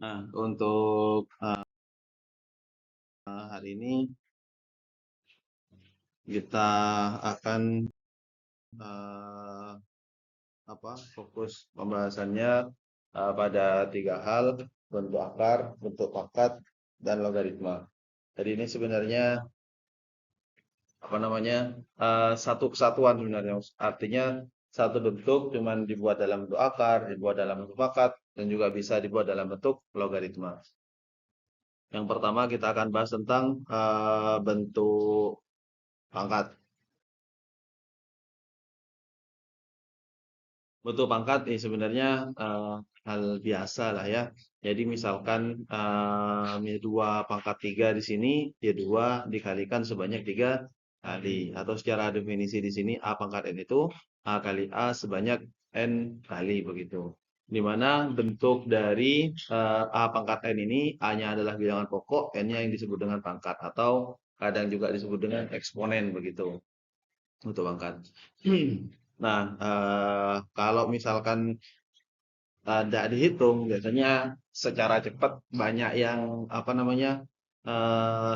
Nah, untuk hari ini kita akan eh, fokus pembahasannya pada tiga hal: bentuk akar, bentuk pangkat, dan logaritma. Jadi ini sebenarnya satu kesatuan sebenarnya. Artinya satu bentuk cuman dibuat dalam bentuk akar, dibuat dalam bentuk pangkat, dan juga bisa dibuat dalam bentuk logaritma. Yang pertama kita akan bahas tentang bentuk pangkat. Bentuk pangkat ini sebenarnya hal biasa lah ya. Jadi misalkan 2 pangkat 3 di sini, ya 2 dikalikan sebanyak 3 kali. Atau secara definisi di sini A pangkat N itu A kali A sebanyak N kali begitu. Di mana bentuk dari A pangkat N ini A-nya adalah bilangan pokok, N-nya yang disebut dengan pangkat. Atau kadang juga disebut dengan eksponen begitu untuk pangkat. Nah, kalau misalkan tidak dihitung, biasanya secara cepat banyak yang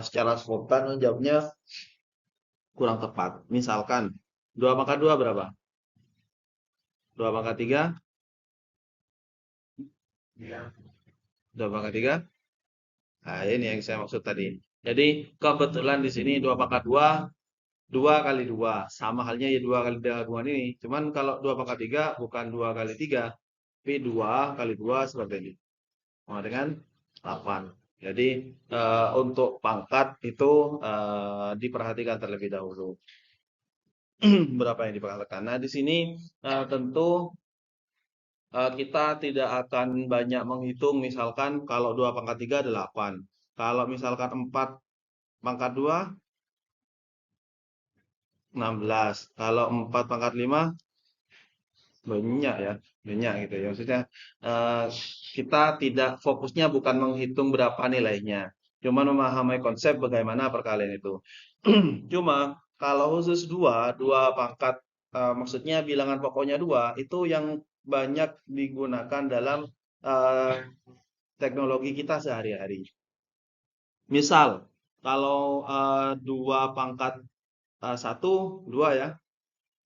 secara spontan jawabnya kurang tepat. Misalkan 2 pangkat 2 berapa? 2 pangkat 3? 2 pangkat 3? Nah, ini yang saya maksud tadi. Jadi kebetulan di sini 2 pangkat 2, 2 kali 2. Sama halnya ya 2 kali gabungan ini. Cuman kalau 2 pangkat 3 bukan 2 kali 3, tapi 2 kali 2 seperti ini. Sama dengan 8. Jadi untuk pangkat itu diperhatikan terlebih dahulu. Berapa yang diperhatikan. Nah, di sini tentu kita tidak akan banyak menghitung misalkan kalau 2 pangkat 3 8. Kalau misalkan 4 pangkat 2 16. Kalau 4 pangkat 5 banyak ya, banyak gitu ya. Maksudnya eh, kita tidak fokusnya bukan menghitung berapa nilainya, cuma memahami konsep bagaimana perkalian itu. Cuma kalau khusus dua pangkat, maksudnya bilangan pokoknya 2 itu yang banyak digunakan dalam eh, teknologi kita sehari-hari. Misal kalau 2 pangkat 1 2 ya.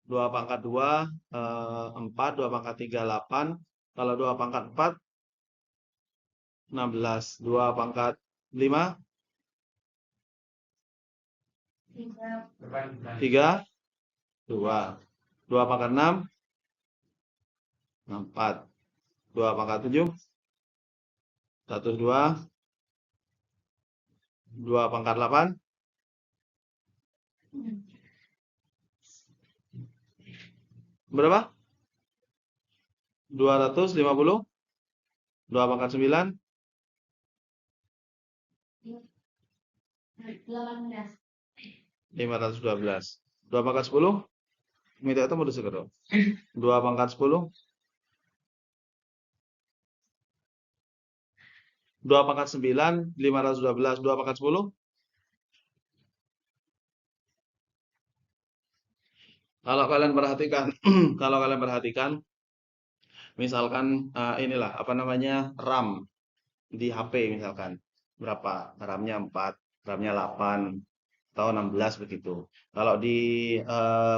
2 pangkat 2 4, 2 pangkat 3 8. Kalau 2 pangkat 4 16. 2 pangkat 5 3 2. 2 pangkat 6 4. 2 pangkat 7 1 2. 2 pangkat 8 berapa? 250. 2 pangkat 9 512. 2 pangkat 10 minta itu mau disegero. 2 pangkat 10 2 pangkat 9 512. 2 pangkat 10 kalau kalian perhatikan kalau kalian perhatikan misalkan inilah RAM di HP misalkan berapa? RAM-nya 4, RAM-nya 8 atau 16 begitu. Kalau di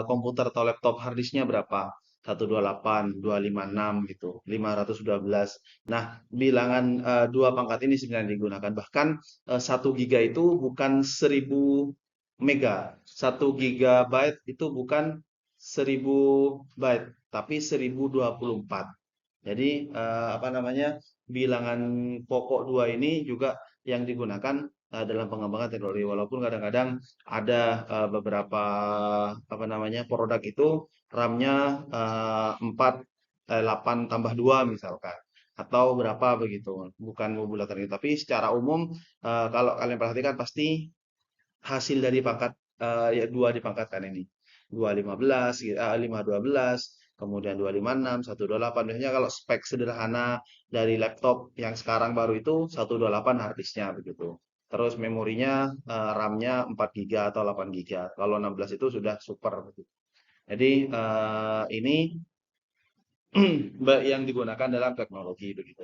komputer atau laptop harddisknya berapa? 128, 256 gitu, 512. Nah, bilangan 2 pangkat ini sebenarnya digunakan. Bahkan 1 giga itu bukan 1000 mega. 1 gigabyte itu bukan 1000 byte, tapi 1024. Jadi bilangan pokok 2 ini juga yang digunakan dalam pengembangan teknologi. Walaupun kadang-kadang ada beberapa produk itu RAM-nya 8 tambah 2 misalkan atau berapa begitu. Bukan modulator itu, tapi secara umum kalau kalian perhatikan pasti hasil dari pangkat ya 2 dipangkatkan ini. 215, 512, kemudian 256, 128. Biasanya kalau spek sederhana dari laptop yang sekarang baru itu 128 harddisknya begitu. Terus memorinya RAM-nya 4 GB atau 8 GB. Kalau 16 itu sudah super begitu. Jadi ini yang digunakan dalam teknologi begitu.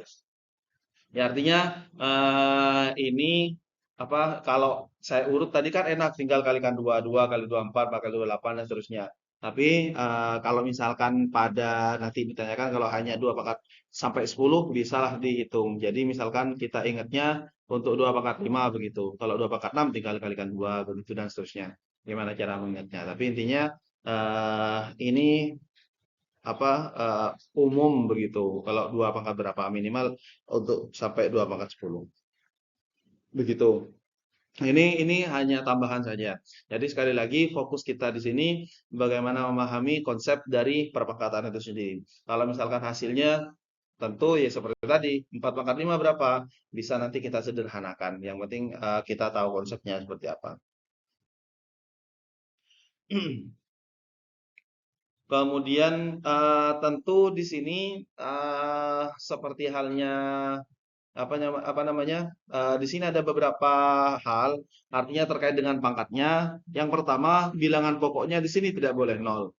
Ya artinya ini apa kalau saya urut tadi kan enak tinggal kalikan 2 2 kali 2 4 4 kali 2 8 dan seterusnya. Tapi kalau misalkan pada nanti ditanyakan kalau hanya 2 pangkat sampai 10 bisalah dihitung. Jadi misalkan kita ingatnya untuk 2 pangkat 5 begitu. Kalau 2 pangkat 6 tinggal kalikan 2 begitu dan seterusnya. Gimana cara mengingatnya? Tapi intinya ini apa umum begitu. Kalau 2 pangkat berapa minimal untuk sampai 2 pangkat 10. Begitu. Ini hanya tambahan saja. Jadi sekali lagi fokus kita di sini bagaimana memahami konsep dari perpangkatan itu sendiri. Kalau misalkan hasilnya tentu ya seperti tadi 4 pangkat 5 berapa? Bisa nanti kita sederhanakan. Yang penting kita tahu konsepnya seperti apa. Kemudian tentu di sini seperti halnya apa namanya? Di sini ada beberapa hal, artinya terkait dengan pangkatnya. Yang pertama, bilangan pokoknya di sini tidak boleh nol.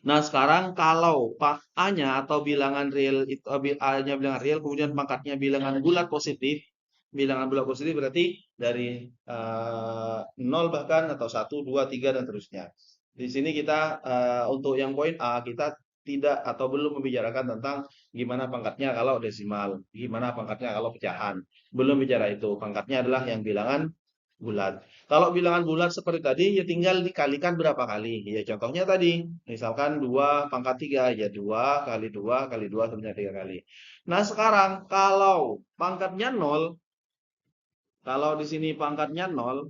Nah, sekarang kalau A-nya atau bilangan real itu A-nya bilangan real, kemudian pangkatnya bilangan bulat positif. Bilangan bulat positif berarti dari 0 bahkan atau 1, 2, 3 dan terusnya. Di sini kita untuk yang poin A kita tidak atau belum membicarakan tentang gimana pangkatnya kalau desimal, gimana pangkatnya kalau pecahan. Belum bicara itu. Pangkatnya adalah yang bilangan bulat. Kalau bilangan bulat seperti tadi, ya tinggal dikalikan berapa kali. Ya contohnya tadi, misalkan 2 pangkat 3, ya 2 kali 2 kali 2 sebenarnya 3 kali. Nah sekarang kalau pangkatnya 0, kalau di sini pangkatnya 0,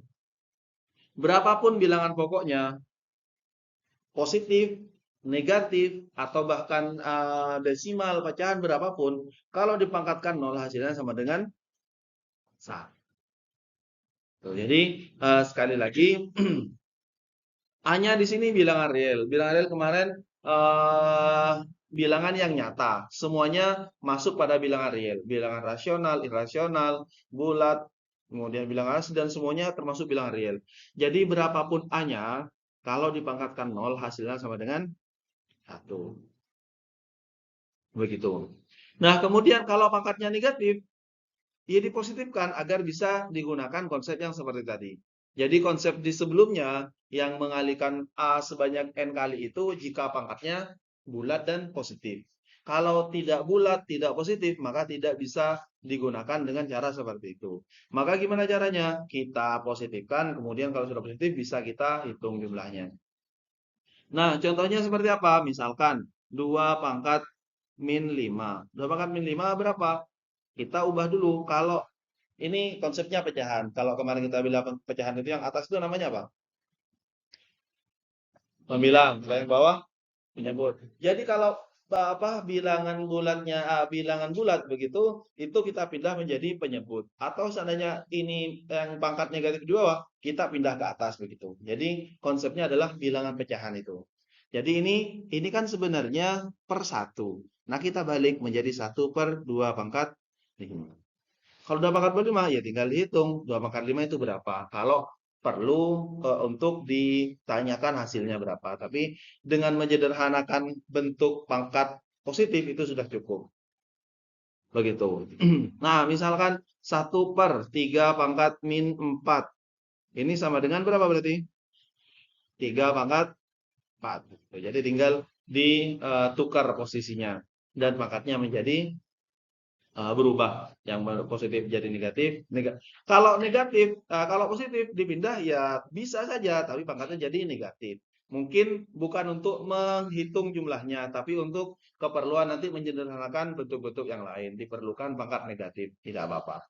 berapapun bilangan pokoknya, positif, negatif, atau bahkan desimal, pecahan berapapun, kalau dipangkatkan 0 hasilnya sama dengan 1. Jadi sekali lagi A-nya di sini bilangan real. Bilangan real kemarin eh, bilangan yang nyata. Semuanya masuk pada bilangan real. Bilangan rasional, irasional, bulat, kemudian bilangan asli dan semuanya termasuk bilangan real. Jadi berapapun A-nya, kalau dipangkatkan 0 hasilnya sama dengan 1. Begitu. Nah, kemudian kalau pangkatnya negatif, ya dipositifkan agar bisa digunakan konsep yang seperti tadi. Jadi konsep di sebelumnya yang mengalihkan A sebanyak N kali itu jika pangkatnya bulat dan positif. Kalau tidak bulat, tidak positif, maka tidak bisa digunakan dengan cara seperti itu. Maka gimana caranya? Kita positifkan, kemudian kalau sudah positif bisa kita hitung jumlahnya. Nah, contohnya seperti apa? Misalkan 2 pangkat min 5. 2 pangkat min 5 berapa? Kita ubah dulu. Kalau ini konsepnya pecahan. Kalau kemarin kita bilang pecahan itu yang atas itu namanya apa? Pembilang. Yang bawah penyebut. Jadi kalau apa bilangan bulatnya bilangan bulat begitu itu kita pindah menjadi penyebut atau seandainya ini yang pangkat negatif di bawah kita pindah ke atas begitu. Jadi konsepnya adalah bilangan pecahan itu. Jadi ini kan sebenarnya per 1. Nah kita balik menjadi 1/2 pangkat 5. Kalau 2 pangkat 5 ya tinggal dihitung 2 pangkat 5 itu berapa. Kalau perlu untuk ditanyakan hasilnya berapa. Tapi dengan menyederhanakan bentuk pangkat positif itu sudah cukup. Begitu. Nah, misalkan 1/3 pangkat min 4. Ini sama dengan berapa berarti? 3/4. Jadi tinggal ditukar posisinya. Dan pangkatnya menjadi berubah yang positif jadi negatif. Kalau negatif, kalau positif dipindah ya bisa saja, tapi pangkatnya jadi negatif. Mungkin bukan untuk menghitung jumlahnya, tapi untuk keperluan nanti menyederhanakan bentuk-bentuk yang lain. Diperlukan pangkat negatif, tidak apa-apa.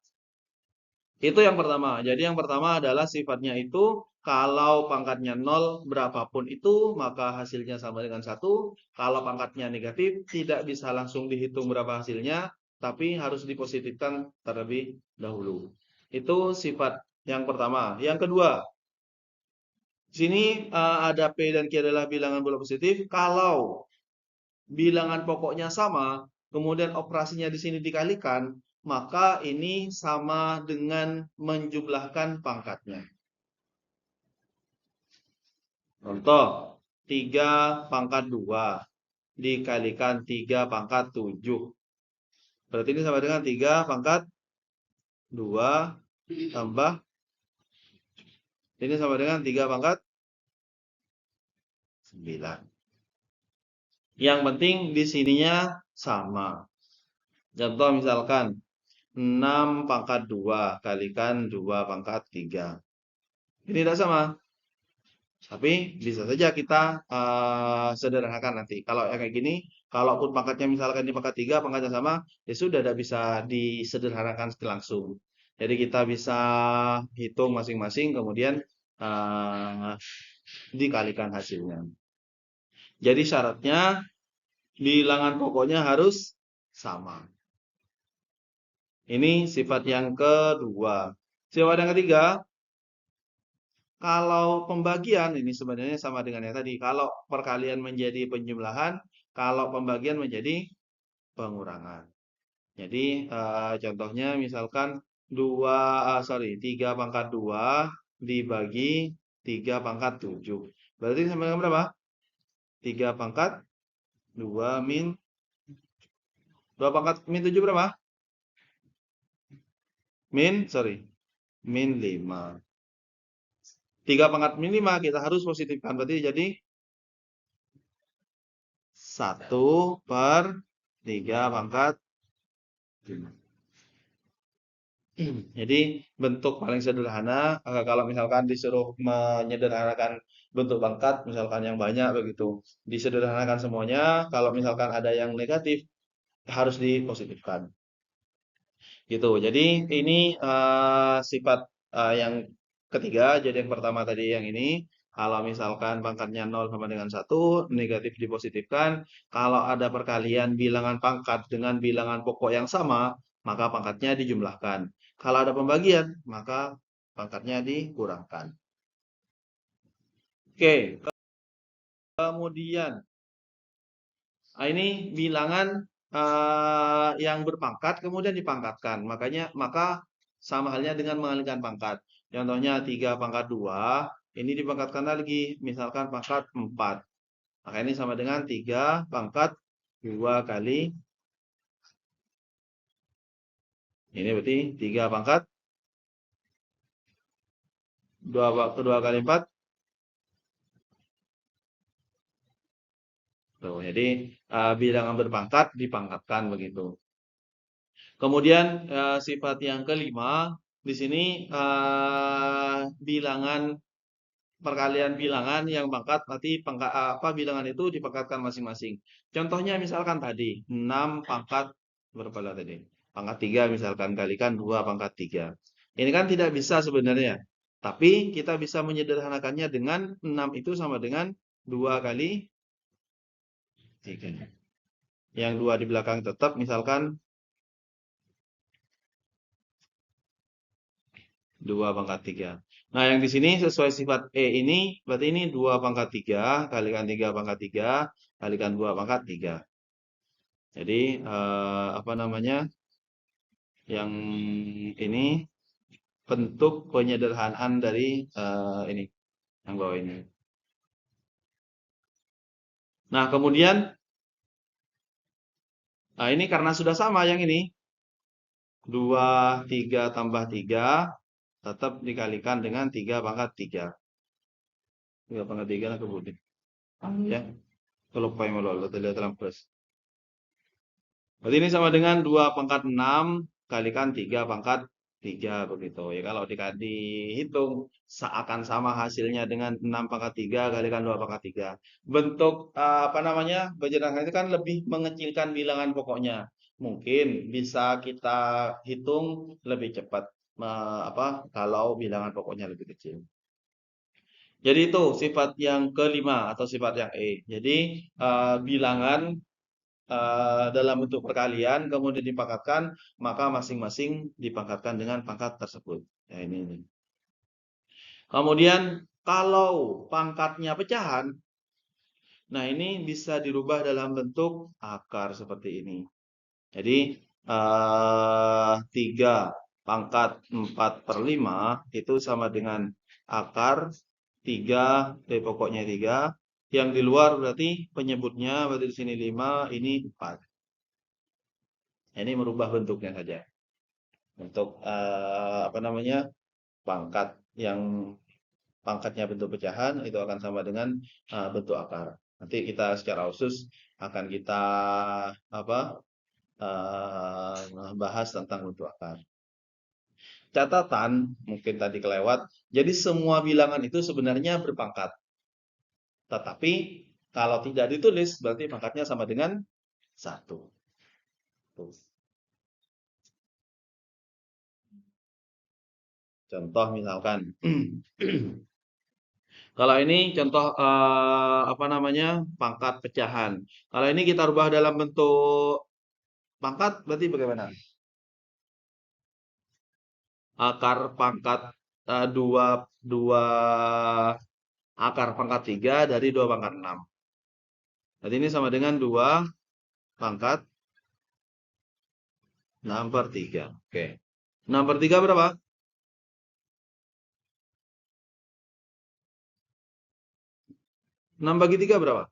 Itu yang pertama. Jadi yang pertama adalah sifatnya itu kalau pangkatnya 0 berapapun itu maka hasilnya sama dengan 1. Kalau pangkatnya negatif tidak bisa langsung dihitung berapa hasilnya, tapi harus dipositifkan terlebih dahulu. Itu sifat yang pertama. Yang kedua, sini ada P dan Q adalah bilangan bulat positif. Kalau bilangan pokoknya sama, kemudian operasinya di sini dikalikan, maka ini sama dengan menjumlahkan pangkatnya. Contoh, 3/2 dikalikan 3/7. Berarti ini sama dengan 3 pangkat 2 tambah, ini sama dengan 3 pangkat 9. Yang penting di sininya sama. Contoh misalkan 6 pangkat 2 kalikan 2 pangkat 3. Ini tidak sama. Tapi bisa saja kita sederhanakan nanti. Kalau yang kayak gini, kalaupun pangkatnya misalkan di pangkat 3, pangkatnya sama, ya sudah tidak bisa disederhanakan langsung. Jadi kita bisa hitung masing-masing, kemudian dikalikan hasilnya. Jadi syaratnya bilangan pokoknya harus sama. Ini sifat yang kedua. Sifat yang ketiga, kalau pembagian ini sebenarnya sama dengan yang tadi. Kalau perkalian menjadi penjumlahan, kalau pembagian menjadi pengurangan. Jadi contohnya misalkan 3 pangkat 2 dibagi 3 pangkat 7. Berarti sama dengan berapa? 3 pangkat 2 min 2 pangkat min 7 berapa? Min 5. 3 pangkat min 5 kita harus positifkan. Berarti jadi 1/3 pangkat 5. Jadi bentuk paling sederhana kalau misalkan disuruh menyederhanakan bentuk pangkat misalkan yang banyak begitu, disederhanakan semuanya. Kalau misalkan ada yang negatif harus dipositifkan. Gitu. Jadi ini sifat yang ketiga. Jadi yang pertama tadi yang ini, kalau misalkan pangkatnya 0 sama dengan 1, negatif dipositifkan. Kalau ada perkalian bilangan pangkat dengan bilangan pokok yang sama, maka pangkatnya dijumlahkan. Kalau ada pembagian, maka pangkatnya dikurangkan. Oke, kemudian ini bilangan yang berpangkat kemudian dipangkatkan. Maka sama halnya dengan mengalihkan pangkat. Contohnya 3 pangkat 2, ini dipangkatkan lagi, misalkan pangkat 4. Maka ini sama dengan 3 pangkat 2 kali, ini berarti 3 pangkat 2 kali 4. Tuh, jadi bilangan berpangkat dipangkatkan begitu. Kemudian sifat yang kelima, di sini bilangan perkalian bilangan yang pangkat nanti bilangan itu dipangkatkan masing-masing. Contohnya misalkan tadi 6 pangkat berapa lah tadi? Pangkat 3 misalkan kalikan 2 pangkat 3. Ini kan tidak bisa sebenarnya. Tapi kita bisa menyederhanakannya dengan 6 itu sama dengan 2 kali 3. Yang 2 di belakang tetap misalkan 2 pangkat 3. Nah, yang di sini sesuai sifat E ini, berarti ini 2 pangkat 3, kalikan 3 pangkat 3, kalikan 2 pangkat 3. Jadi, apa namanya, yang ini bentuk penyederhanaan dari ini, yang bawah ini. Nah, kemudian, ini karena sudah sama yang ini, 2, 3 tambah 3, tetap dikalikan dengan 3 pangkat 3. 3 pangkat 3 lah kemudian. Ya, kalau lupa yang lalu, terlihat dalam plus. Berarti ini sama dengan 2 pangkat 6 kalikan 3 pangkat 3 begitu. Ya kalau dihitung seakan sama hasilnya dengan 6 pangkat 3 kalikan 2 pangkat 3. Bentuk apa namanya? Penjelasan itu kan lebih mengecilkan bilangan pokoknya. Mungkin bisa kita hitung lebih cepat kalau bilangan pokoknya lebih kecil. Jadi itu sifat yang kelima atau sifat yang E. Jadi bilangan dalam bentuk perkalian kemudian dipangkatkan, maka masing-masing dipangkatkan dengan pangkat tersebut. Ya, ini. Kemudian kalau pangkatnya pecahan, nah ini bisa dirubah dalam bentuk akar seperti ini. Jadi 3 pangkat 4/5 itu sama dengan akar 3, pokoknya 3. Yang di luar berarti penyebutnya berarti di sini 5, ini 4. Ini merubah bentuknya saja. Untuk apa namanya, pangkat yang pangkatnya bentuk pecahan itu akan sama dengan bentuk akar. Nanti kita secara khusus akan kita apa bahas tentang bentuk akar. Catatan mungkin tadi kelewat. Jadi semua bilangan itu sebenarnya berpangkat. Tetapi kalau tidak ditulis berarti pangkatnya sama dengan 1. Contoh misalkan kalau ini contoh apa namanya, pangkat pecahan. Kalau ini kita rubah dalam bentuk pangkat berarti bagaimana? Akar pangkat 2 2 akar pangkat 3 dari 2 pangkat 6. Berarti ini sama dengan 2 pangkat 6/3. Oke. 6/3 berapa? 6 bagi 3 berapa?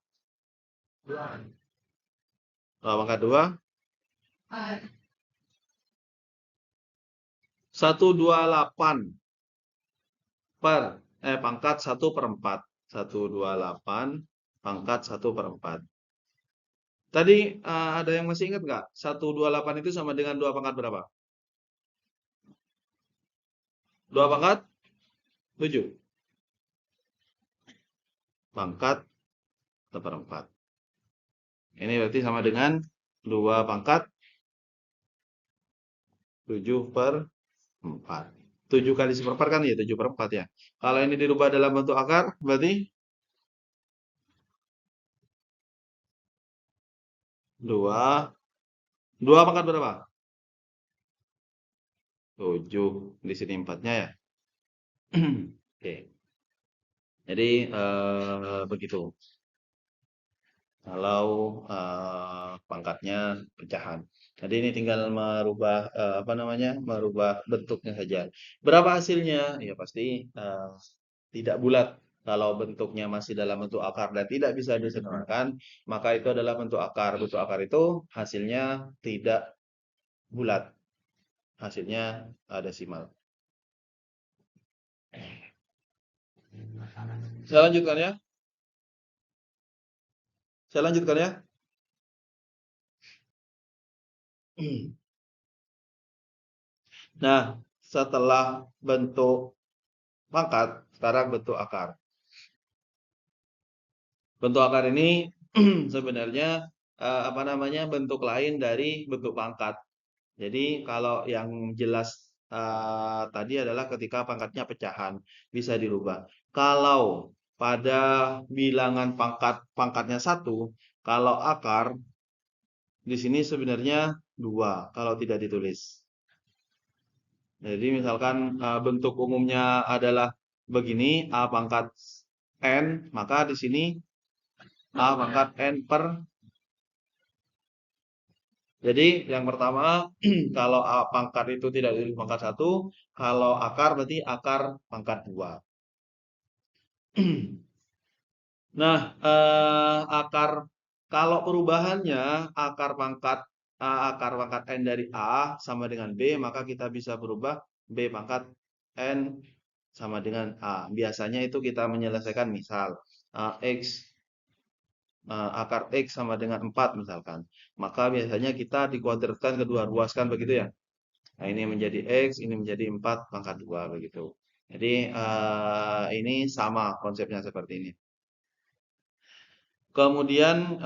2 pangkat 2. 128 per pangkat 1/4. 128 pangkat 1/4. Tadi ada yang masih ingat nggak? 128 itu sama dengan 2 pangkat berapa? 2 pangkat 7. Pangkat 1/4. Ini berarti sama dengan 2 pangkat 7/4. 7 kali 1/4 kan ya 7/4 ya. Kalau ini dirubah dalam bentuk akar berarti 2. 2 pangkat berapa? 7. Di sini 4-nya ya. Oke. Jadi begitu. Kalau pangkatnya pecahan. Jadi ini tinggal merubah apa namanya? Merubah bentuknya saja. Berapa hasilnya? Ya pasti tidak bulat. Kalau bentuknya masih dalam bentuk akar dan tidak bisa disederhanakan, maka itu adalah bentuk akar. Bentuk akar itu hasilnya tidak bulat. Hasilnya desimal. Saya lanjutkan ya. Saya lanjutkan ya. Nah, setelah bentuk pangkat, sekarang bentuk akar. Bentuk akar ini sebenarnya apa namanya, bentuk lain dari bentuk pangkat. Jadi kalau yang jelas tadi adalah ketika pangkatnya pecahan, bisa dirubah. Kalau pada bilangan pangkatnya 1, kalau akar di sini sebenarnya 2 kalau tidak ditulis. Jadi misalkan bentuk umumnya adalah begini, A pangkat N, maka di sini A pangkat N per. Jadi yang pertama kalau A pangkat itu tidak ditulis pangkat 1, kalau akar berarti akar pangkat 2. Nah, akar kalau perubahannya akar pangkat N dari A sama dengan B, maka kita bisa berubah B pangkat N sama dengan A. Biasanya itu kita menyelesaikan misal X akar X sama dengan 4 misalkan. Maka biasanya kita dikuadratkan kedua ruaskan begitu ya. Nah, ini menjadi X, ini menjadi 4 pangkat 2 begitu. Jadi ini sama konsepnya seperti ini. Kemudian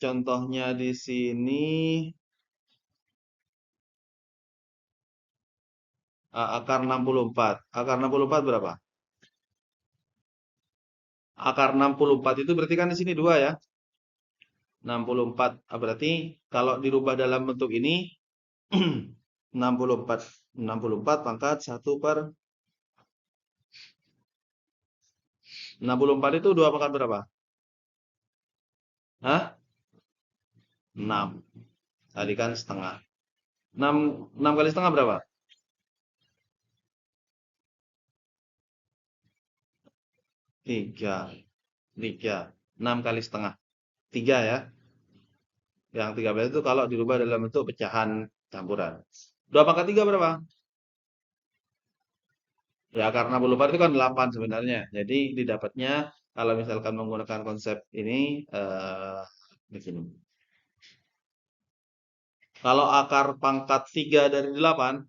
contohnya di sini akar 64. Akar 64 berapa? Akar 64 itu berarti kan di sini 2 ya. 64 berarti kalau dirubah dalam bentuk ini 64 64 pangkat 1/64 itu 2 pangkat berapa? Hah? 6. Kalikan setengah. 6 kali setengah berapa? 3. 3. 6 kali setengah. 3 ya. Yang 13 itu kalau dirubah dalam bentuk pecahan campuran. 2 pangkat 3 berapa? Ya karena 24 itu kan 8 sebenarnya. Jadi didapatnya kalau misalkan menggunakan konsep ini begini. Kalau akar pangkat 3 dari 8,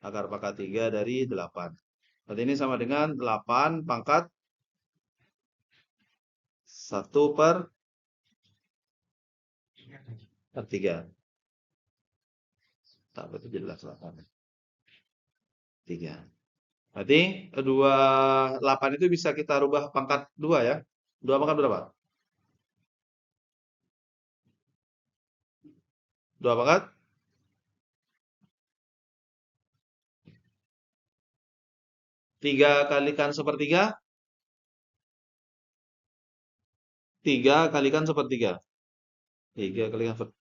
akar pangkat 3 dari 8. Berarti ini sama dengan 8 pangkat 1 per 3. Tak itu jelas 8. 3. Berarti 28 itu bisa kita rubah pangkat 2 ya. 2 pangkat berapa? 2 pangkat 3 kalikan sepertiga. 3 kalikan sepertiga. 3 kalikan sepertiga.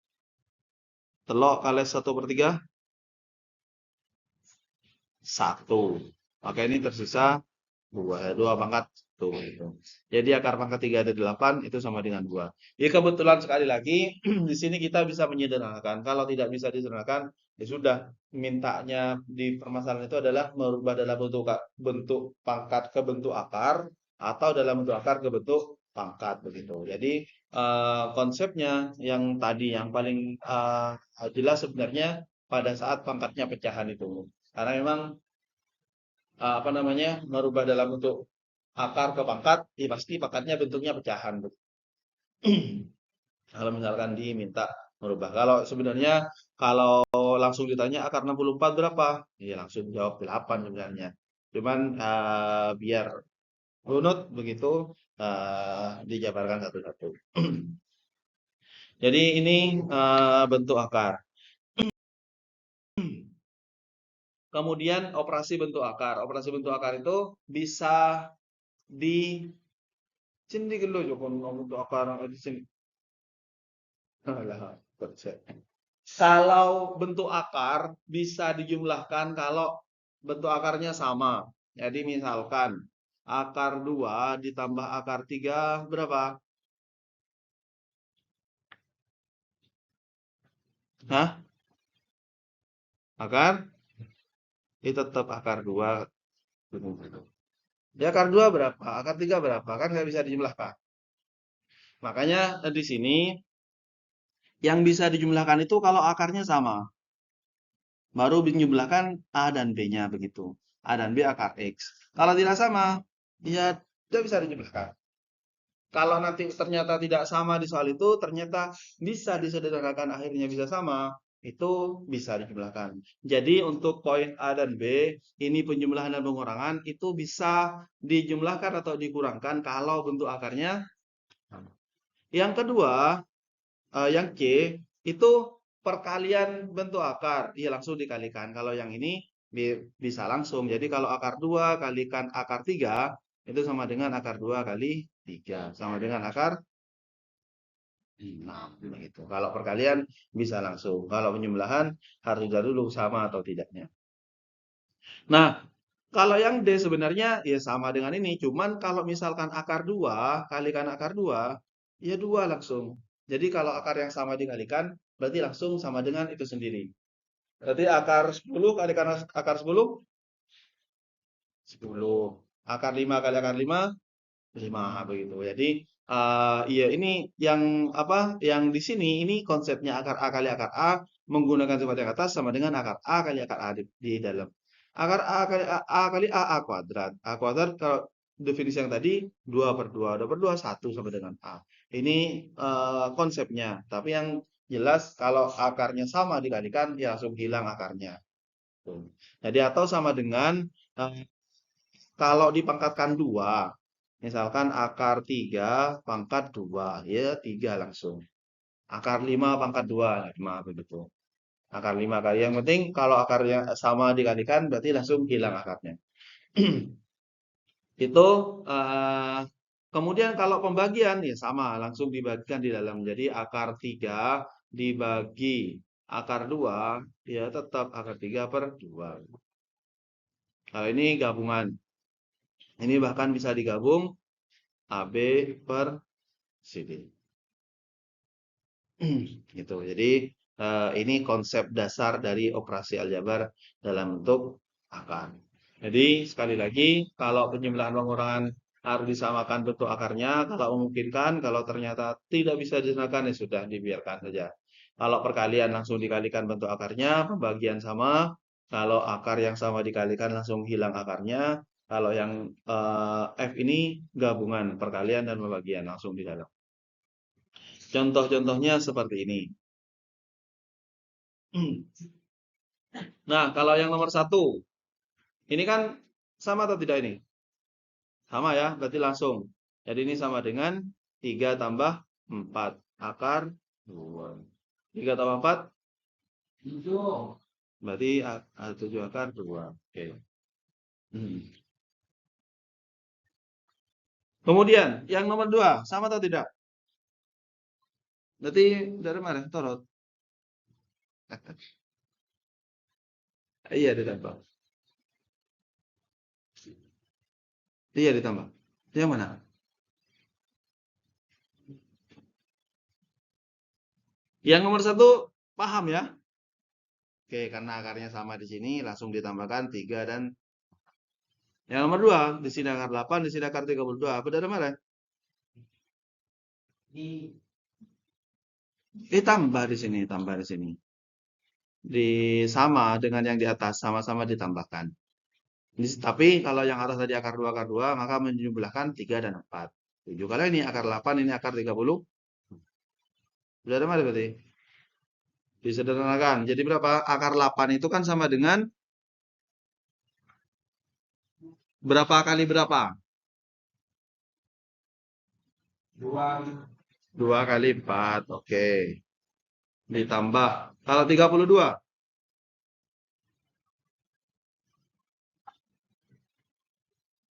Telok kali 1/3. 1. Maka ini tersisa 2 pangkat 1 gitu. Jadi akar pangkat 3 dari 8 itu sama dengan 2. Ya kebetulan sekali lagi di sini kita bisa menyederhanakan. Kalau tidak bisa disederhanakan, ya sudah, mintanya di permasalahan itu adalah merubah dalam bentuk pangkat ke bentuk akar atau dalam bentuk akar ke bentuk pangkat begitu. Jadi konsepnya yang tadi yang paling jelas sebenarnya pada saat pangkatnya pecahan itu. Karena memang apa namanya, merubah dalam bentuk akar ke pangkat, ya pasti pangkatnya bentuknya pecahan. Kalau misalkan diminta merubah. Kalau sebenarnya kalau langsung ditanya akar 64 berapa? Ya langsung jawab 8 sebenarnya. Cuman biar runut begitu dijabarkan satu-satu. Jadi ini bentuk akar. Kemudian operasi bentuk akar. Operasi bentuk akar itu bisa di sini dulu Joko bentuk akar di sini. Alah, kocak. Kalau bentuk akar bisa dijumlahkan kalau bentuk akarnya sama. Jadi misalkan akar 2 ditambah akar 3 berapa? Hah? Akar? Ini tetap akar 2. Ya akar 2 berapa? Akar 3 berapa? Kan nggak bisa dijumlahkan. Makanya di sini yang bisa dijumlahkan itu kalau akarnya sama. Baru menjumlahkan A dan B-nya begitu. A dan B akar X. Kalau tidak sama, ya tidak bisa dijumlahkan. Kalau nanti ternyata tidak sama di soal itu, ternyata bisa disederhanakan akhirnya bisa sama, itu bisa dijumlahkan. Jadi untuk poin A dan B, ini penjumlahan dan pengurangan, itu bisa dijumlahkan atau dikurangkan kalau bentuk akarnya sama. Yang kedua, yang C, itu perkalian bentuk akar. Iya langsung dikalikan. Kalau yang ini bisa langsung. Jadi kalau akar 2 kalikan akar 3, itu sama dengan akar 2 kali 3. Sama dengan akar 6. Begitu. Kalau perkalian bisa langsung. Kalau penjumlahan harus dilihat dulu sama atau tidaknya. Nah, kalau yang D sebenarnya ya sama dengan ini. Cuman kalau misalkan akar 2 kalikan akar 2, ya 2 langsung. Jadi kalau akar yang sama dikalikan, berarti langsung sama dengan itu sendiri. Berarti akar 10 kalikan akar 10, 10. Akar 5 kali akar 5, 5 begitu. Jadi iya ini yang apa? Yang di sini ini konsepnya akar A kali akar A menggunakan sifat yang atas sama dengan akar A kali akar A di dalam. Akar A kali A kuadrat. A kuadrat kalau definisi yang tadi 2 per 2. 2 per 2 1 sama dengan A. Ini konsepnya. Tapi yang jelas kalau akarnya sama dikalikan ya langsung hilang akarnya. Tuh. Jadi atau sama dengan eh, kalau dipangkatkan 2, misalkan akar 3 pangkat 2, ya 3 langsung. Akar 5 pangkat 2, 5 begitu. Akar 5 kali. Yang penting kalau akarnya sama dikalikan berarti langsung hilang akarnya. Itu kemudian kalau pembagian ya sama, langsung dibagikan di dalam. Jadi akar 3 dibagi akar 2 ya tetap akar 3 per 2. Kalau ini gabungan. Ini bahkan bisa digabung AB per CD. Gitu. Jadi ini konsep dasar dari operasi aljabar dalam bentuk akar. Jadi sekali lagi kalau penjumlahan pengurangan harus disamakan bentuk akarnya, kalau memungkinkan, kalau ternyata tidak bisa disamakan ya sudah dibiarkan saja. Kalau perkalian langsung dikalikan bentuk akarnya, pembagian sama. Kalau akar yang sama dikalikan langsung hilang akarnya. Kalau yang F ini gabungan perkalian dan pembagian langsung di dalam. Contoh-contohnya seperti ini. Nah, kalau yang nomor satu, ini kan sama atau tidak ini? Sama ya, berarti langsung. Jadi ini sama dengan 3 tambah 4. Akar 2. 3 tambah 4? 7. Berarti 7 akar 2. Oke. Kemudian, yang nomor 2, sama atau tidak? Berarti dari mana? Torot. Iya, ditambah. Iya, ditambah. Yang mana? Yang nomor 1 paham ya? Oke, karena akarnya sama di sini, langsung ditambahkan 3 dan yang nomor 2, di sini akar 8, di sini akar 32. Apa dari mana? Tambah di sini, tambah di sini. Di sama dengan yang di atas, sama-sama ditambahkan. Tapi kalau yang atas tadi akar 2, maka menjumlahkan 3 dan 4. 7 kali ini akar 8, ini akar 30. Sudah ada mana berarti? Disederhanakan. Jadi berapa? Akar 8 itu kan sama dengan berapa kali berapa? 2 kali 4. Oke. Ditambah. Kalau 32?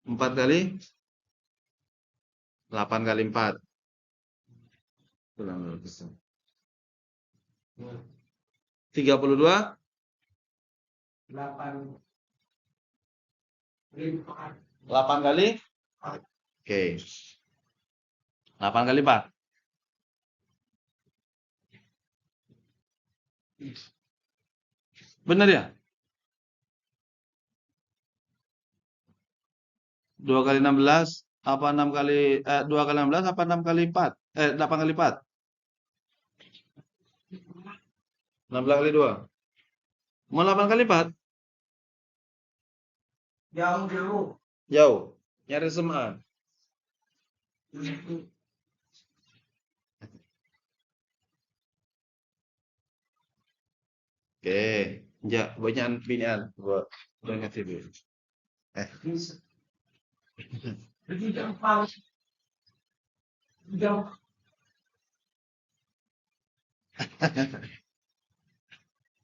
4 kali 8 kali 4. 32? 8 kali? Oke. 8 kali 4. Benar ya? 2 kali 16 apa 6 kali 2 kali 16 apa 6 kali 4? 8 kali 4. 16 kali 2. Mau 8 kali 4? Jauh. Jauh. Nyari semaan. Oke. Ya, banyak pilihan buat dengan TV.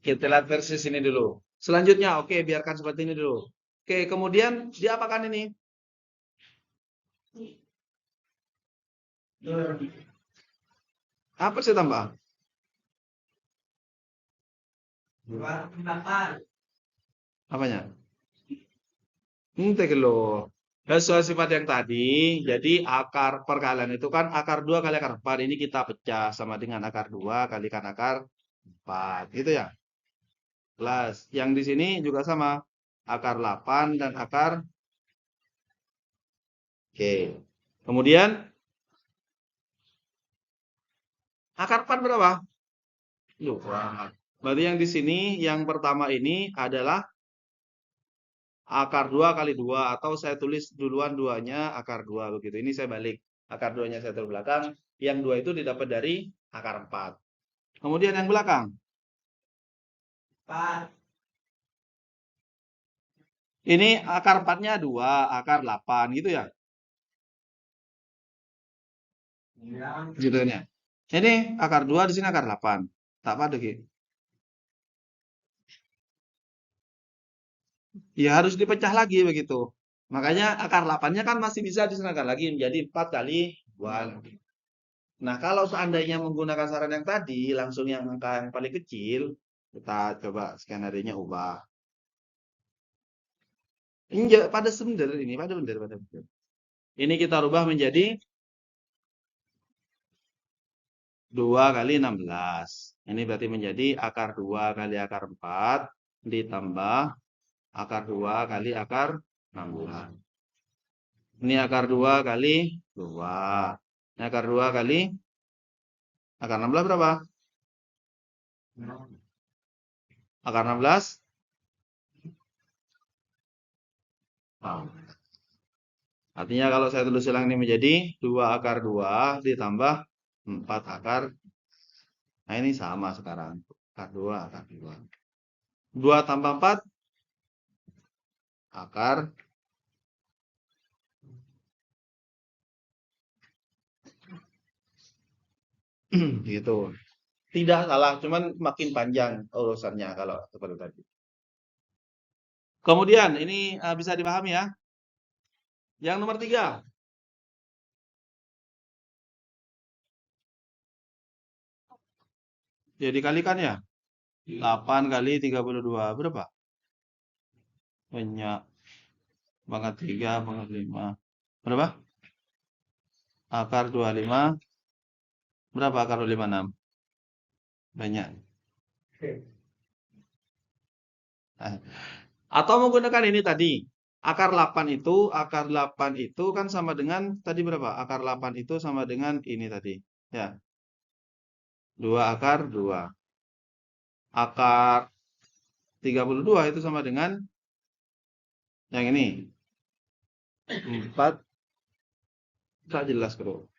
Kita lihat versi sini dulu. Selanjutnya, oke, biarkan seperti ini dulu. Oke, kemudian diapakan ini? Apa sih tambah? Apanya? Entek lo. Sesuai sifat yang tadi, jadi akar perkalian itu kan akar 2 kali akar 4. Ini kita pecah sama dengan akar 2 kalikan akar 4. Gitu ya? Plus. Yang di sini juga sama. Akar 8 dan akar. Oke. Kemudian, akar 4 berapa? Lupa. Berarti yang di sini, yang pertama ini adalah akar 2 kali 2. Atau saya tulis duluan 2-nya akar 2. Begitu. Ini saya balik. Akar 2-nya saya taruh belakang. Yang 2 itu didapat dari akar 4. Kemudian yang belakang. 4. Ini akar 4-nya 2, akar 8 gitu ya? Gitu ya. Ini akar 2 di sini akar 8. Tak pada gitu. Ya harus dipecah lagi begitu. Makanya akar 8-nya kan masih bisa disenangkan lagi menjadi 4 kali 2. Nah, kalau seandainya menggunakan saran yang tadi, langsung yang angka yang paling kecil, kita coba skenario-nya ubah. Enggak, pada sender ini, pada benar, pada benar. Ini kita rubah menjadi 2 kali 16. Ini berarti menjadi akar 2 kali akar 4 ditambah akar 2 kali akar 16. Ini akar 2 kali 2. Ini akar 2 kali akar 16 berapa? Akar 16? Wow. Artinya kalau saya tulis ulang ini menjadi 2 akar 2 ditambah 4 akar. Nah ini sama sekarang. Akar 2, akar 2. 2 tambah 4 akar gitu. Tidak salah, cuman makin panjang urusannya kalau seperti tadi. Kemudian ini bisa dipahami ya. Yang nomor 3. Ya dikalikan ya. 8 kali 32 berapa? Banyak banget 3 banget 5. Berapa? Akar 25. Berapa akar 25? 6. Banyak. Nah, atau menggunakan ini tadi. Akar 8 itu kan sama dengan tadi berapa? Akar 8 itu sama dengan ini tadi. Ya. 2 akar 2. Akar 32 itu sama dengan yang ini. 4. Tak jelas, Bro.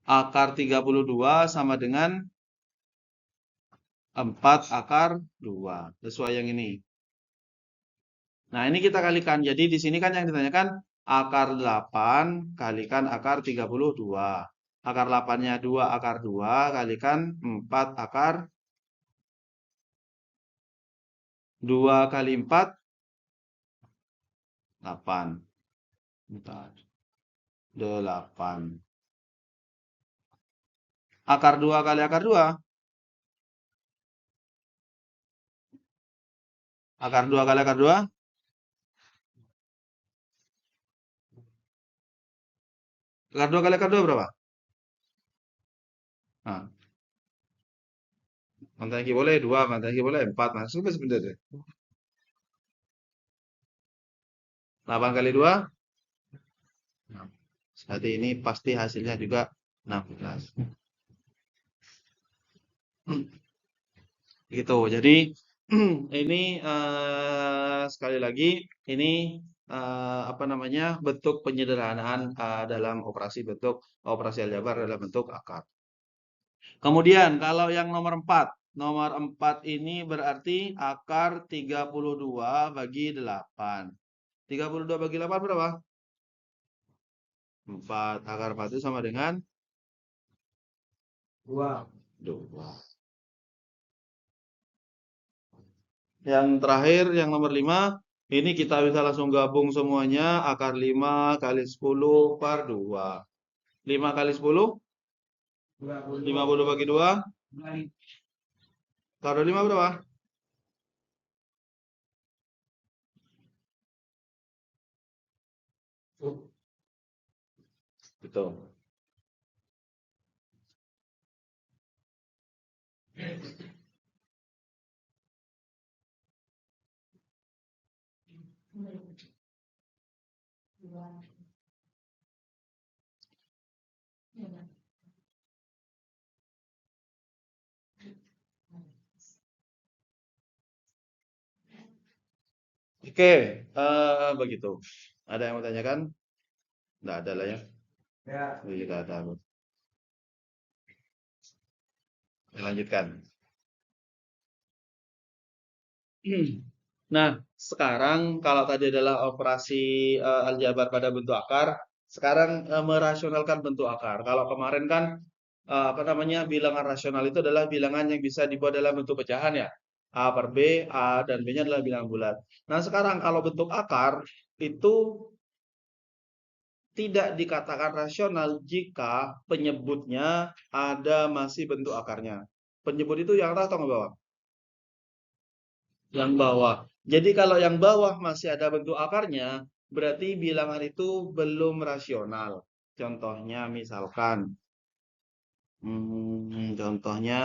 Akar 32 sama dengan 4 akar 2. Sesuai yang ini. Nah, ini kita kalikan. Jadi di sini kan yang ditanyakan akar 8 kalikan akar 32. Akar 8-nya 2 akar 2 kalikan 4 akar 2 kali 4 8. Bentar. 8. Akar 2 kali akar 2. Akar 2 kali akar 2. Akar 2 kali akar 2 berapa? Nah, mantan lagi boleh 2, mantan lagi boleh 4. Nah, sebenarnya 8 kali 2. Berarti ini pasti hasilnya juga 16. Gitu. Jadi ini sekali lagi ini apa namanya bentuk penyederhanaan dalam bentuk operasi aljabar dalam bentuk akar. Kemudian kalau yang nomor 4. Nomor 4 ini berarti akar 32 bagi 8. 32 bagi 8 berapa? 4. Akar 4 itu sama dengan 2. Yang terakhir, yang nomor 5, ini kita bisa langsung gabung semuanya. Akar 5 kali 10 per 2. 5 kali 10? 50 bagi 2? Akar 5 berapa? Betul. Oke, begitu. Ada yang mau tanyakan? Nggak ada lah ya. Tidak ada. Lanjutkan. Nah, sekarang kalau tadi adalah operasi aljabar pada bentuk akar, sekarang merasionalkan bentuk akar. Kalau kemarin kan apa namanya bilangan rasional itu adalah bilangan yang bisa dibuat dalam bentuk pecahan ya. A per B, A dan B-nya adalah bilangan bulat. Nah, sekarang kalau bentuk akar itu tidak dikatakan rasional jika penyebutnya ada masih bentuk akarnya. Penyebut itu yang atas atau yang bawah? Yang bawah. Jadi kalau yang bawah masih ada bentuk akarnya, berarti bilangan itu belum rasional. Contohnya misalkan, contohnya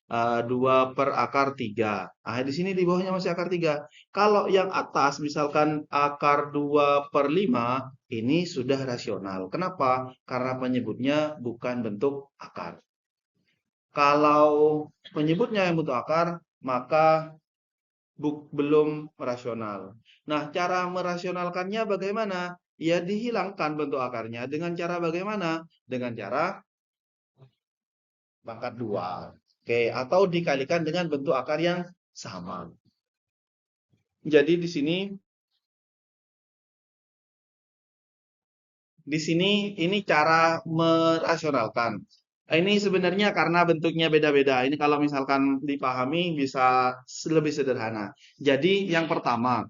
2 per akar 3. Ah, di sini di bawahnya masih akar 3. Kalau yang atas misalkan akar 2 per 5, ini sudah rasional. Kenapa? Karena penyebutnya bukan bentuk akar. Kalau penyebutnya yang bentuk akar, maka belum rasional. Nah, cara merasionalkannya bagaimana? Ya dihilangkan bentuk akarnya dengan cara bagaimana? Dengan cara pangkat 2. Oke, atau dikalikan dengan bentuk akar yang sama. Jadi di sini ini cara merasionalkan. Ini sebenarnya karena bentuknya beda-beda. Ini kalau misalkan dipahami bisa lebih sederhana. Jadi yang pertama,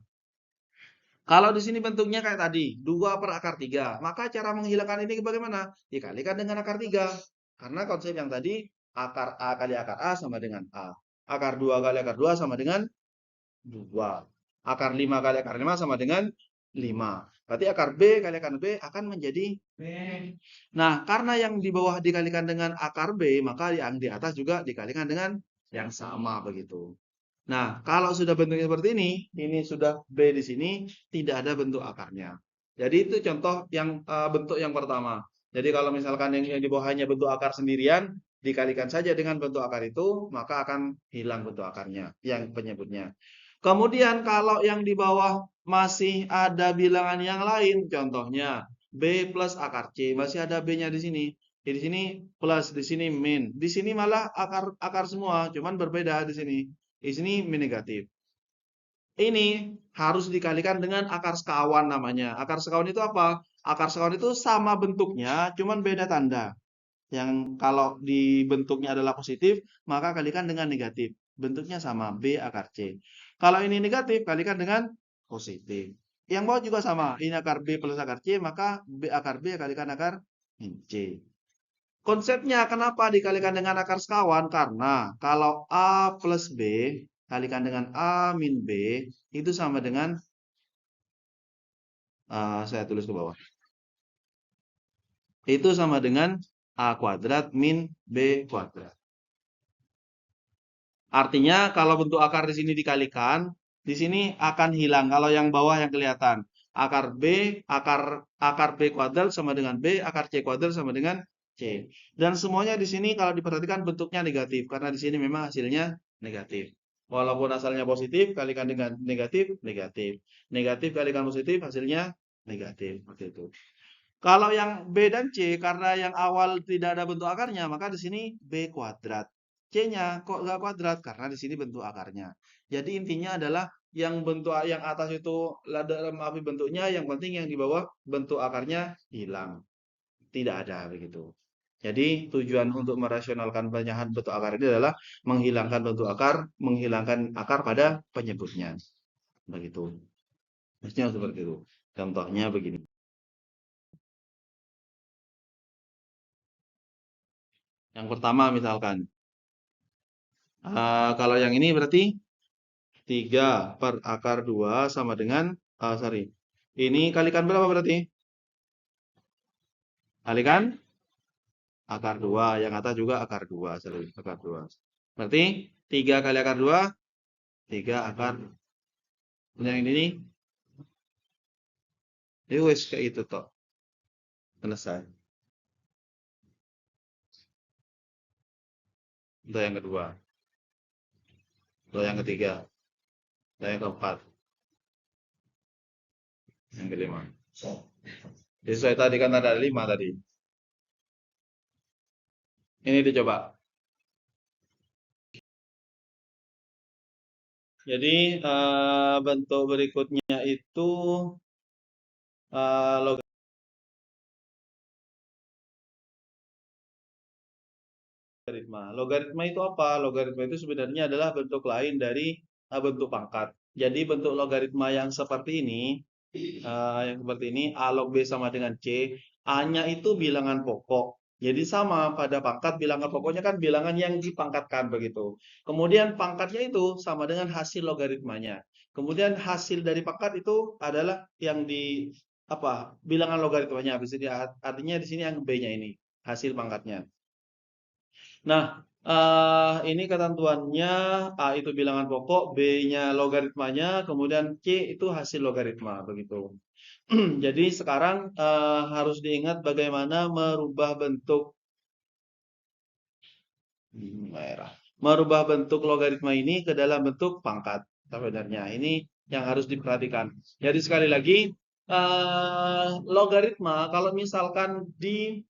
kalau di sini bentuknya kayak tadi, 2 per akar 3, maka cara menghilangkan ini bagaimana? Dikalikan dengan akar 3. Karena konsep yang tadi, akar A kali akar A sama dengan A. Akar 2 kali akar 2 sama dengan 2. Akar 5 kali akar 5 sama dengan 5. Berarti akar B kali akar B akan menjadi B. Nah, karena yang di bawah dikalikan dengan akar B, maka yang di atas juga dikalikan dengan yang sama begitu. Nah, kalau sudah bentuknya seperti ini sudah B di sini, tidak ada bentuk akarnya. Jadi itu contoh yang bentuk yang pertama. Jadi kalau misalkan yang di bawahnya bentuk akar sendirian, dikalikan saja dengan bentuk akar itu, maka akan hilang bentuk akarnya, yang penyebutnya. Kemudian kalau yang di bawah masih ada bilangan yang lain, contohnya B plus akar C, masih ada B-nya di sini. Di sini plus, di sini min. Di sini malah akar semua, cuman berbeda di sini. Di sini min negatif. Ini harus dikalikan dengan akar sekawan namanya. Akar sekawan itu apa? Akar sekawan itu sama bentuknya, cuman beda tanda. Yang kalau di bentuknya adalah positif, maka kalikan dengan negatif. Bentuknya sama, B akar C. Kalau ini negatif, kalikan dengan positif. Yang bawah juga sama, ini akar B plus akar C, maka B akar B kalikan akar C. Konsepnya kenapa dikalikan dengan akar sekawan? Karena kalau A plus B kalikan dengan A min B, itu sama dengan, saya tulis ke bawah. Itu sama dengan A kuadrat min B kuadrat. Artinya kalau bentuk akar di sini dikalikan, di sini akan hilang. Kalau yang bawah yang kelihatan, akar B, akar B kuadrat sama dengan B, akar C kuadrat sama dengan C. Dan semuanya di sini kalau diperhatikan bentuknya negatif karena di sini memang hasilnya negatif. Walaupun asalnya positif, kalikan dengan negatif, negatif. Negatif kalikan positif, hasilnya negatif. Seperti itu. Kalau yang B dan C, karena yang awal tidak ada bentuk akarnya, maka di sini B kuadrat. C-nya kok nggak kuadrat? Karena di sini bentuk akarnya. Jadi intinya adalah yang bentuk yang atas itu dalam arti bentuknya, yang penting yang di bawah bentuk akarnya hilang. Tidak ada begitu. Jadi tujuan untuk merasionalkan banyakan bentuk akar ini adalah menghilangkan bentuk akar, menghilangkan akar pada penyebutnya. Begitu. Maksudnya seperti itu. Contohnya begini. Yang pertama misalkan, kalau yang ini berarti 3 per akar 2 sama dengan, sorry, ini kalikan berapa berarti? Kalikan akar 2, yang atas juga akar 2, sorry, akar 2. Berarti 3 kali akar 2, 3 akar. Yang ini, ya wes kayak itu toh. Selesai. Untuk yang kedua, untuk yang ketiga, untuk yang keempat, yang kelima. Jadi sesuai tadi kan ada 5 tadi. Ini dicoba. Jadi bentuk berikutnya itu logaritma. Logaritma itu apa? Logaritma itu sebenarnya adalah bentuk lain dari bentuk pangkat. Jadi bentuk logaritma yang seperti ini, A log B sama dengan C, A-nya itu bilangan pokok. Jadi sama pada pangkat bilangan pokoknya kan bilangan yang dipangkatkan begitu. Kemudian pangkatnya itu sama dengan hasil logaritmanya. Kemudian hasil dari pangkat itu adalah yang apa? Bilangan logaritmanya. Artinya di sini yang B-nya ini hasil pangkatnya. Nah, ini ketentuannya A itu bilangan pokok, B-nya logaritmanya, kemudian C itu hasil logaritma begitu. Jadi sekarang harus diingat bagaimana merubah bentuk merah. Merubah bentuk logaritma ini ke dalam bentuk pangkat sebenarnya. Ini yang harus diperhatikan. Jadi sekali lagi logaritma kalau misalkan di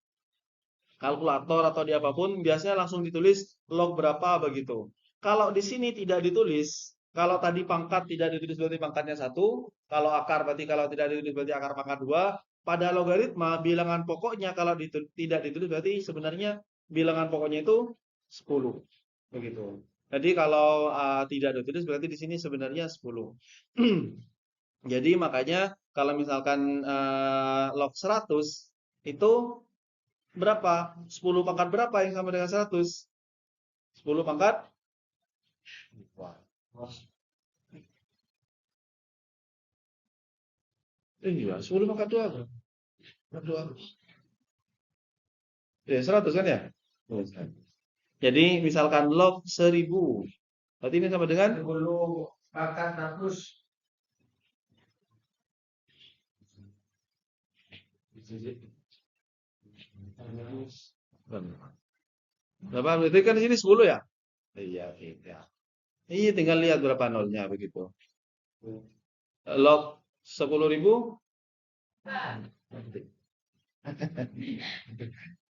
kalkulator atau di apapun biasanya langsung ditulis log berapa begitu. Kalau di sini tidak ditulis, kalau tadi pangkat tidak ditulis berarti pangkatnya 1, kalau akar berarti kalau tidak ditulis berarti akar pangkat 2. Pada logaritma bilangan pokoknya kalau tidak ditulis berarti sebenarnya bilangan pokoknya itu 10. Begitu. Jadi kalau tidak ditulis berarti di sini sebenarnya 10. Jadi makanya kalau misalkan log 100 itu berapa? 10 pangkat berapa yang sama dengan 100? 10 pangkat? Wah. Iya, 10 pangkat 2 berapa? 2. Ya, 100 kan ya? Jadi misalkan log 1000. Berarti ini sama dengan 10 pangkat 100. Berapa? Berarti kan di sini 10 ya? Iya, iya. Iya, tinggal lihat berapa nolnya begitu. Log 10.000.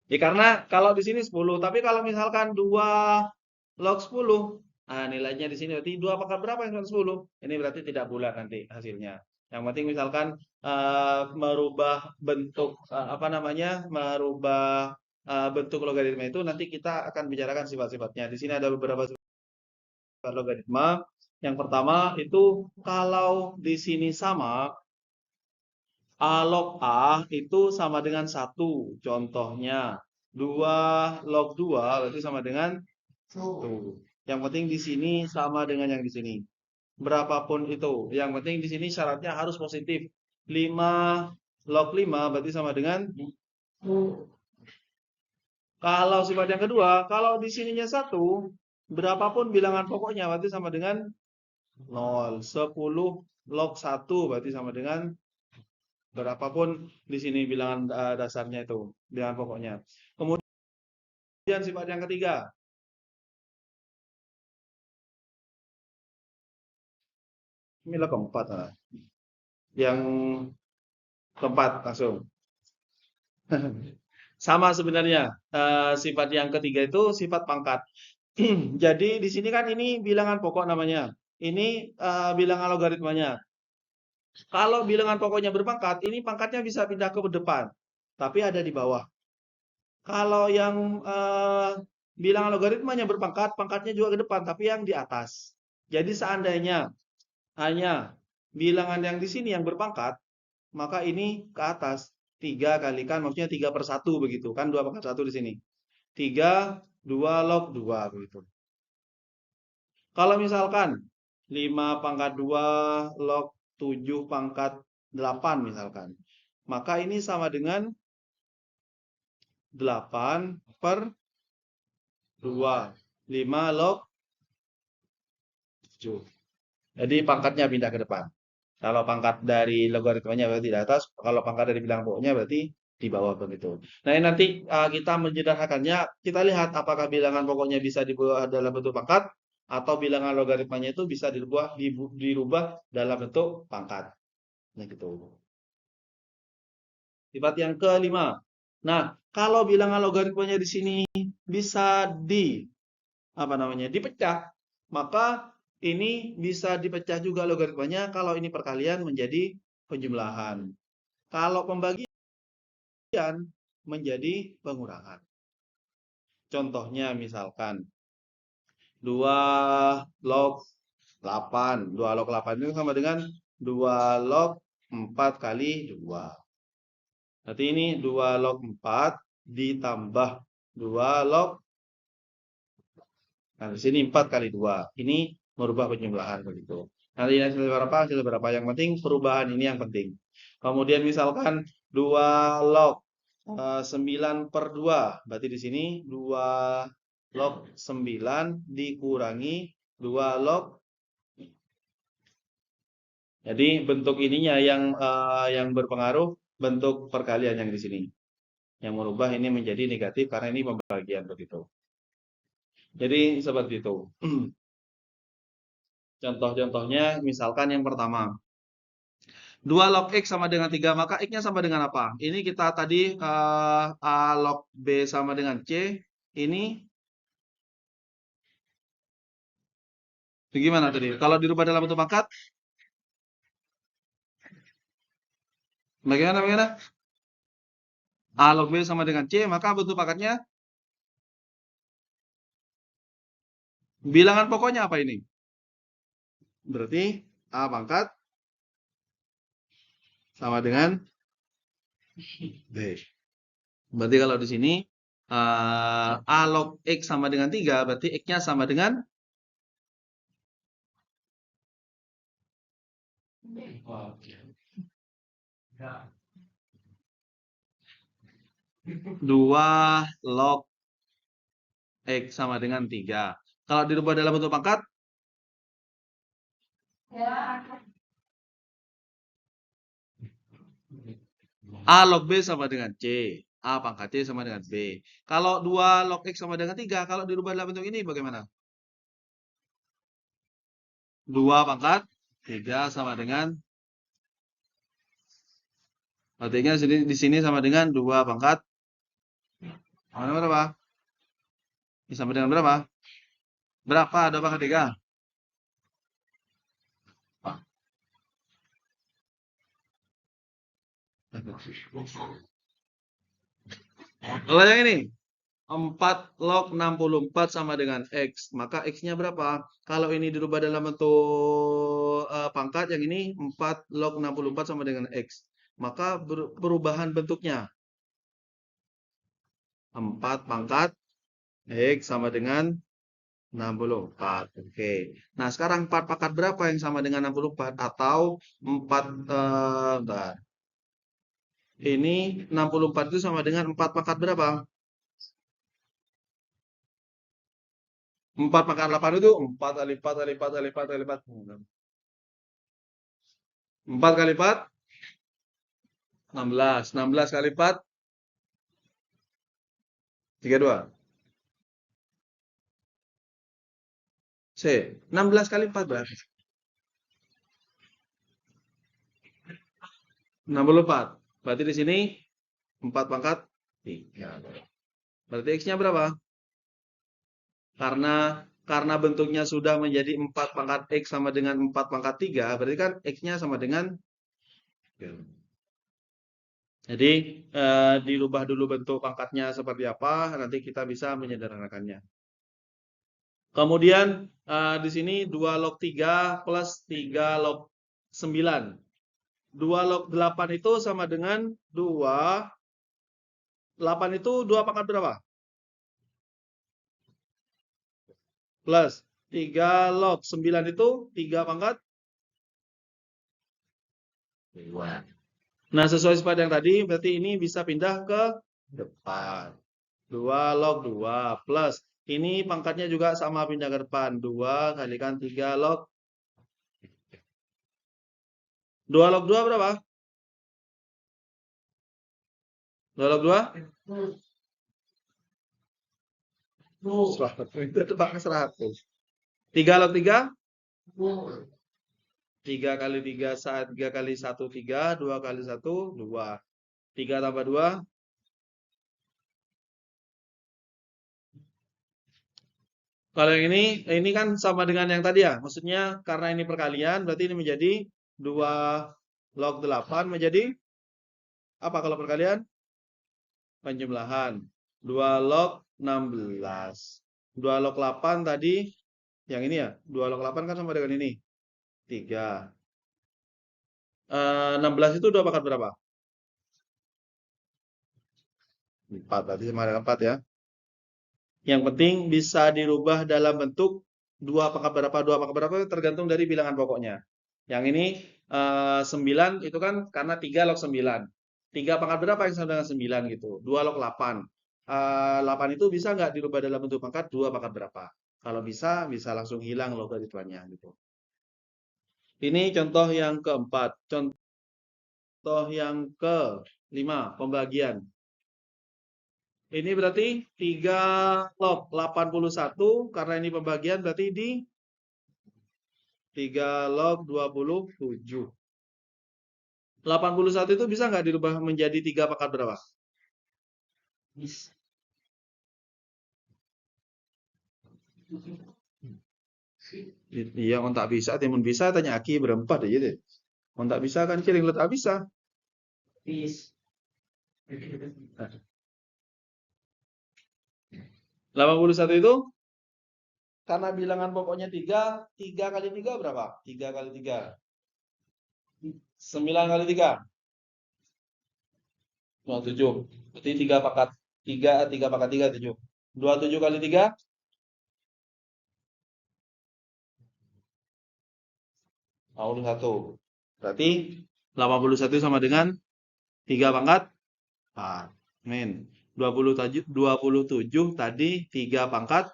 Ya karena kalau di sini 10, tapi kalau misalkan 2 log 10, nilainya di sini berarti 2 pangkat berapa yang 10? Ini berarti tidak bulat nanti hasilnya. Yang penting misalkan merubah bentuk apa namanya? Merubah bentuk logaritma itu nanti kita akan bicarakan sifat-sifatnya. Di sini ada beberapa sifat logaritma. Yang pertama itu kalau di sini sama A log A itu sama dengan 1. Contohnya 2 log 2 berarti sama dengan 1. Yang penting di sini sama dengan yang di sini. Berapapun itu. Yang penting di sini syaratnya harus positif. 5 log 5 berarti sama dengan 1. Kalau sifat yang kedua, kalau di sininya 1, berapapun bilangan pokoknya berarti sama dengan 0. 10 log 1 berarti sama dengan berapapun di sini bilangan dasarnya itu, bilangan pokoknya. Kemudian sifat yang ketiga. Inilah keempat. Yang keempat langsung. Sama sebenarnya. Sifat yang ketiga itu sifat pangkat. Jadi di sini kan ini bilangan pokok namanya. Ini bilangan logaritmanya. Kalau bilangan pokoknya berpangkat, ini pangkatnya bisa pindah ke depan. Tapi ada di bawah. Kalau yang bilangan logaritmanya berpangkat, pangkatnya juga ke depan, tapi yang di atas. Jadi seandainya hanya bilangan yang di sini yang berpangkat, maka ini ke atas. 3 kalikan, maksudnya 3/1 begitu. Kan 2 pangkat 1 di sini. 3, 2 log 2 begitu. Kalau misalkan 5 pangkat 2 log 7 pangkat 8 misalkan. Maka ini sama dengan 8/2. 5 log 7. Jadi pangkatnya pindah ke depan. Kalau pangkat dari logaritmanya berarti di atas, kalau pangkat dari bilangan pokoknya berarti di bawah begitu. Nah, ini nanti kita menyederhanakannya, kita lihat apakah bilangan pokoknya bisa dibuat dalam bentuk pangkat atau bilangan logaritmanya itu bisa dirubah dalam bentuk pangkat. Nah, gitu. Sifat yang kelima. Nah, kalau bilangan logaritmanya di sini bisa dipecah, maka ini bisa dipecah juga logaritmanya kalau ini perkalian menjadi penjumlahan. Kalau pembagian menjadi pengurangan. Contohnya misalkan 2 log 8. 2 log 8 itu sama dengan 2 log 4 kali 2. Berarti ini 2 log 4 ditambah 2 log. Nah, di sini 4 kali 2. Ini merubah penjumlahan begitu. Nanti hasil berapa? Hasil berapa? Yang penting perubahan ini yang penting. Kemudian misalkan 2 log 9/2. Berarti di sini 2 log 9 dikurangi 2 log. Jadi bentuk ininya yang berpengaruh bentuk perkalian yang di sini. Yang merubah ini menjadi negatif karena ini pembagian begitu. Jadi seperti itu. Contoh-contohnya misalkan yang pertama. 2 log X sama dengan 3, maka X-nya sama dengan apa? Ini kita tadi A log B sama dengan C. Ini bagaimana tadi? Kalau dirubah dalam bentuk pangkat? Bagaimana? A log B sama dengan C, maka bentuk pangkatnya? Bilangan pokoknya apa ini? Berarti A pangkat sama dengan B. Berarti kalau di sini A log X sama dengan 3, berarti X-nya sama dengan 2 log X sama dengan 3. Kalau dirubah dalam bentuk pangkat? A log B sama dengan C. A pangkat C sama dengan B. Kalau 2 log X sama dengan 3, kalau dirubah dalam bentuk ini bagaimana? 2 pangkat 3 sama dengan, artinya di sini sama dengan 2 pangkat. Mana berapa? Ini sama dengan berapa? Berapa 2 pangkat 3? Kalau yang ini 4 log 64 sama dengan X, maka X-nya berapa? Kalau ini dirubah dalam bentuk pangkat, yang ini 4 log 64 sama dengan X. Maka perubahan bentuknya 4 pangkat X sama dengan 64. Oke. Nah, sekarang 4 pangkat berapa yang sama dengan 64? Atau 4, bentar. Ini 64 itu sama dengan 4 pangkat berapa? 4 pangkat 8 itu 4 kali 4 kali 4 kali 4 kali 4. 4 kali 4? 16. 16 kali 4? 32. C. 16 kali 4 berapa? 64. Berarti di sini 4 pangkat 3. Berarti X-nya berapa? Karena bentuknya sudah menjadi 4 pangkat X sama dengan 4 pangkat 3, berarti kan X-nya sama dengan. Jadi dirubah dulu bentuk pangkatnya seperti apa, nanti kita bisa menyederhanakannya. Kemudian di sini 2 log 3 plus 3 log 9. 2 log 8 itu sama dengan 2. 8 itu 2 pangkat berapa? Plus 3 log 9 itu 3 pangkat 2. Nah, sesuai sifat yang tadi, berarti ini bisa pindah ke depan. 2 log 2 plus. Ini pangkatnya juga sama pindah ke depan. 2 kalikan 3 log. 2 log 2 berapa? 2 log 2? 100. Itu tebak ke 100. 3 log 3? 3 kali 3, 3 kali 1, 3. 2 kali 1, 2. 3 tambah 2? Kalau yang ini kan sama dengan yang tadi ya. Maksudnya karena ini perkalian, berarti ini menjadi 2 log 8 menjadi apa kalau perkalian? Penjumlahan. 2 log 16. 2 log 8 tadi, yang ini ya. 2 log 8 kan sama dengan ini. 3. 16 itu 2 pangkat berapa? 4. Berarti sama dengan 4 ya. Yang penting bisa dirubah dalam bentuk 2 pangkat berapa, 2 pangkat berapa tergantung dari bilangan pokoknya. Yang ini 9 itu kan karena 3 log 9. 3 pangkat berapa yang sama dengan 9 gitu. 2 log 8. 8 itu bisa nggak dirubah dalam bentuk pangkat 2 pangkat berapa? Kalau bisa langsung hilang logaritmanya gitu. Ini contoh yang keempat. Contoh yang kelima, pembagian. Ini berarti 3 log 81, karena ini pembagian berarti di 3 log 27. 81 itu bisa nggak dirubah menjadi 3 pangkat berapa? Iya, kalau tak bisa, timun bisa tanya Aki berempat aja deh. Kalau tak bisa kan kiring letak bisa. 81 itu karena bilangan pokoknya 3, 3 kali 3 berapa? 3 kali 3. 9 kali 3. 27. Berarti 3 pangkat 3, 3 pangkat 3, 7. 27 kali 3. 81. Berarti 81 sama dengan 3 pangkat 4. Min. 27 tadi 3 pangkat.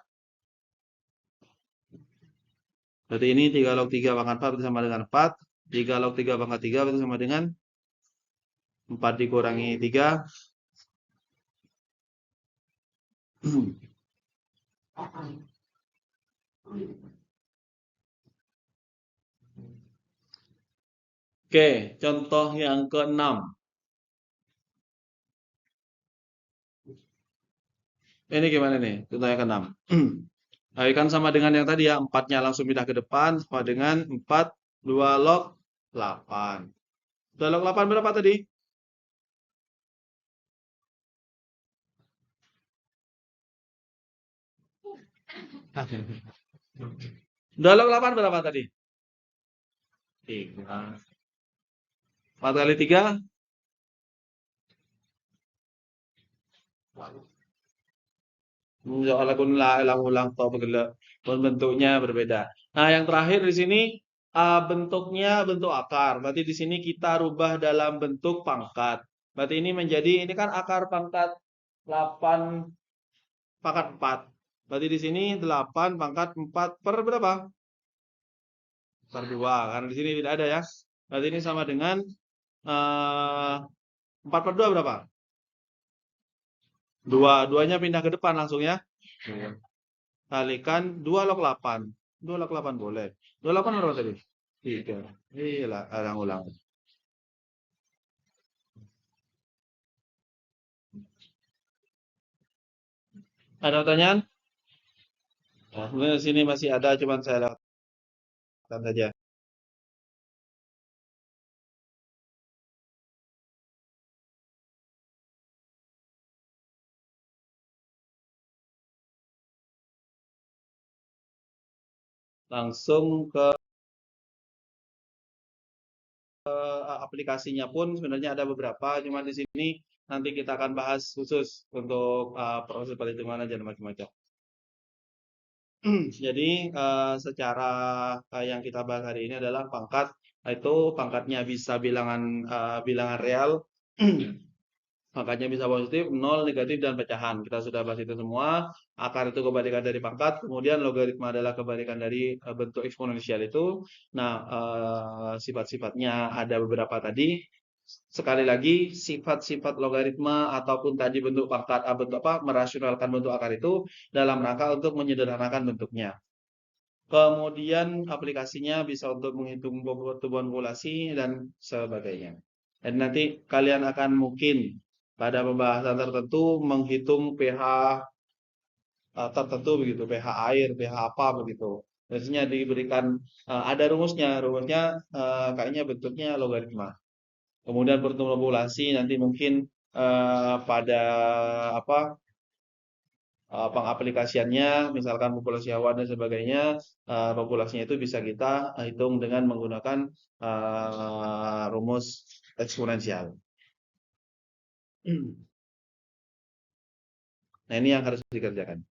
Berarti ini 3 log 3 pangkat 4 berarti sama dengan 4. 3 log 3 pangkat 3 berarti sama dengan 4 dikurangi 3. Oke, contoh yang ke-6. Ini gimana nih? Contoh yang ke-6. Kan sama dengan yang tadi ya, 4-nya langsung pindah ke depan sama dengan 4 2 log 8. 2 log 8 berapa tadi? 2 log 8 berapa tadi? 3. 4 kali 3? Soalnya kun ulang atau bentuknya berbeda. Nah, yang terakhir di sini bentuknya bentuk akar. Berarti di sini kita rubah dalam bentuk pangkat. Berarti ini menjadi ini kan akar pangkat 8 pangkat 4. Berarti di sini 8 pangkat 4 per berapa? Per 2. Karena di sini tidak ada ya. Berarti ini sama dengan 4 per 2 berapa? 2. 2-nya pindah ke depan langsung ya. Kalikan 2 log 8. 2 log 8 boleh. 2 log 8 berapa tadi? 3. Iya, ulang-ulang. Ada pertanyaan? Nah, sebenarnya sini masih ada, cuman saya lewatkan saja. Langsung ke aplikasinya pun sebenarnya ada beberapa, cuma di sini nanti kita akan bahas khusus untuk proses perhitungan aja macam-macam. Jadi secara yang kita bahas hari ini adalah pangkat, itu pangkatnya bisa bilangan real, pangkatnya bisa positif, 0, negatif, dan pecahan. Kita sudah bahas itu semua. Akar itu kebalikan dari pangkat, kemudian logaritma adalah kebalikan dari bentuk eksponensial itu. Nah, sifat-sifatnya ada beberapa tadi. Sekali lagi, sifat-sifat logaritma ataupun tadi bentuk pangkat, bentuk apa, merasionalkan bentuk akar itu dalam rangka untuk menyederhanakan bentuknya. Kemudian aplikasinya bisa untuk menghitung pertumbuhan populasi dan sebagainya. Dan nanti kalian akan mungkin pada pembahasan tertentu menghitung pH tertentu begitu, pH air, pH apa begitu. Biasanya diberikan ada rumusnya, kayaknya bentuknya logaritma. Kemudian pertumbuhan populasi nanti mungkin pada apa pengaplikasiannya, misalkan populasi hewan dan sebagainya, populasinya itu bisa kita hitung dengan menggunakan rumus eksponensial. Nah, ini yang harus dikerjakan.